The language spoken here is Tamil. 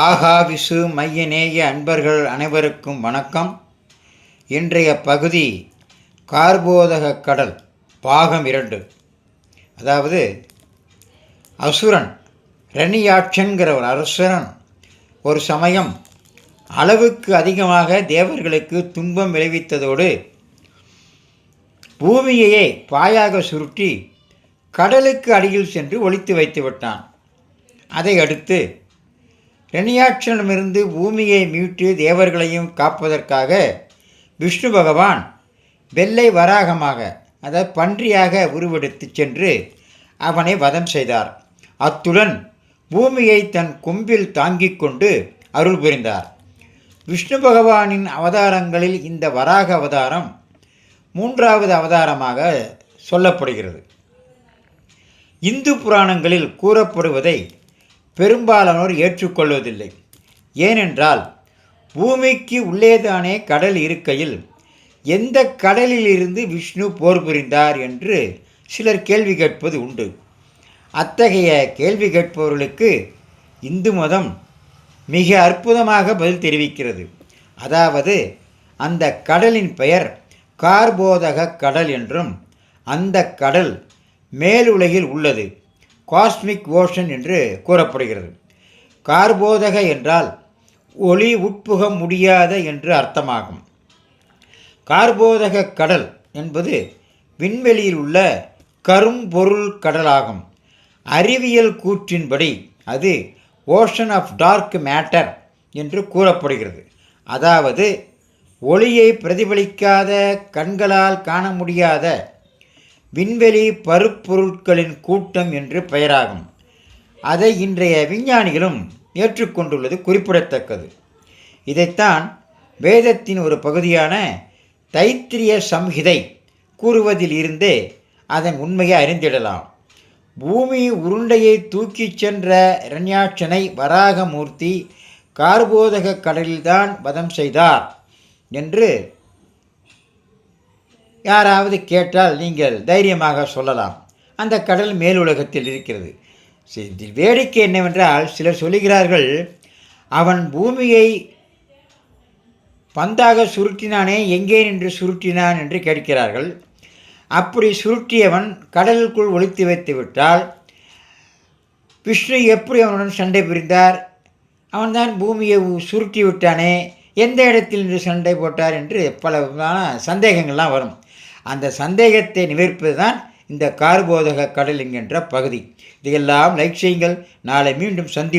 ஆகாவிசு மையநேய அன்பர்கள் அனைவருக்கும் வணக்கம். இன்றைய பகுதி கார்போதக கடல் பாகம் 2. அதாவது அசுரன் இரணியாட்சன்கிற ஒரு அரசன் ஒரு சமயம் அளவுக்கு அதிகமாக தேவர்களுக்கு துன்பம் விளைவித்ததோடு பூமியையே பாயாக சுருட்டி கடலுக்கு அடியில் சென்று ஒளித்து வைத்து விட்டான். அதை அடுத்து இரணியாட்சனிடமிருந்து பூமியை மீட்டு தேவர்களையும் காப்பதற்காக விஷ்ணு பகவான் வெள்ளை வராகமாக, அதாவது பன்றியாக உருவெடுத்து சென்று அவனை வதம் செய்தார். அத்துடன் பூமியை தன் கொம்பில் தாங்கிக் கொண்டு அருள் புரிந்தார். விஷ்ணு பகவானின் அவதாரங்களில் இந்த வராக அவதாரம் 3வது அவதாரமாக சொல்லப்படுகிறது. இந்து புராணங்களில் கூறப்படுவதை பெரும்பாலானோர் ஏற்றுக்கொள்வதில்லை. ஏனென்றால் பூமிக்கு உள்ளேதானே கடல் இருக்கையில் எந்த கடலிலிருந்து விஷ்ணு போர் புரிந்தார் என்று சிலர் கேள்வி கேட்பது உண்டு. அத்தகைய கேள்வி கேட்பவர்களுக்கு இந்து மதம் மிக அற்புதமாக பதில் தெரிவிக்கிறது. அதாவது அந்த கடலின் பெயர் கார்போதக கடல் என்றும் அந்த கடல் மேலுலகில் உள்ளது, காஸ்மிக் ஓஷன் என்று கூறப்படுகிறது. கார்போதக என்றால் ஒளி உட்புக முடியாத என்று அர்த்தமாகும். கார்போதக கடல் என்பது விண்வெளியில் உள்ள கரும்பொருள் கடலாகும். அறிவியல் கூற்றின்படி அது ஓஷன் ஆஃப் டார்க் மேட்டர் என்று கூறப்படுகிறது. அதாவது ஒளியை பிரதிபலிக்காத, கண்களால் காண முடியாத விண்வெளி பருப்பொருட்களின் கூட்டம் என்று பெயராகும். அதை இன்றைய விஞ்ஞானிகளும் ஏற்றுக்கொண்டுள்ளது குறிப்பிடத்தக்கது. இதைத்தான் வேதத்தின் ஒரு பகுதியான தைத்திரிய சம்ஹிதை கூறுவதில் இருந்தே அதன் உண்மையை அறிந்திடலாம். பூமி உருண்டையை தூக்கிச் சென்ற இரண்யாட்சனை வராகமூர்த்தி கார்போதக கடலில்தான் வதம் செய்தார் என்று யாராவது கேட்டால் நீங்கள் தைரியமாக சொல்லலாம். அந்த கடல் மேலுலகத்தில் இருக்கிறது. இதில் வேடிக்கை என்னவென்றால், சிலர் சொல்லுகிறார்கள், அவன் பூமியை பந்தாக சுருட்டினானே, எங்கே நின்று சுருட்டினான் என்று கேட்கிறார்கள். அப்படி சுருட்டியவன் கடலுக்குள் ஒளித்து வைத்து விட்டால் விஷ்ணு எப்படி அவனுடன் சண்டை புரிந்தார்? அவன்தான் பூமியை சுருட்டி விட்டானே, எந்த இடத்தில் நின்று சண்டை போட்டார் என்று பல விதமான சந்தேகங்கள்லாம் வரும். அந்த சந்தேகத்தை நிவர்ப்பது தான் இந்த கார்போதக கடல் என்கின்ற பகுதி. இதையெல்லாம் லைக் செய்யுங்கள். நாளை மீண்டும் சந்திப்போம்.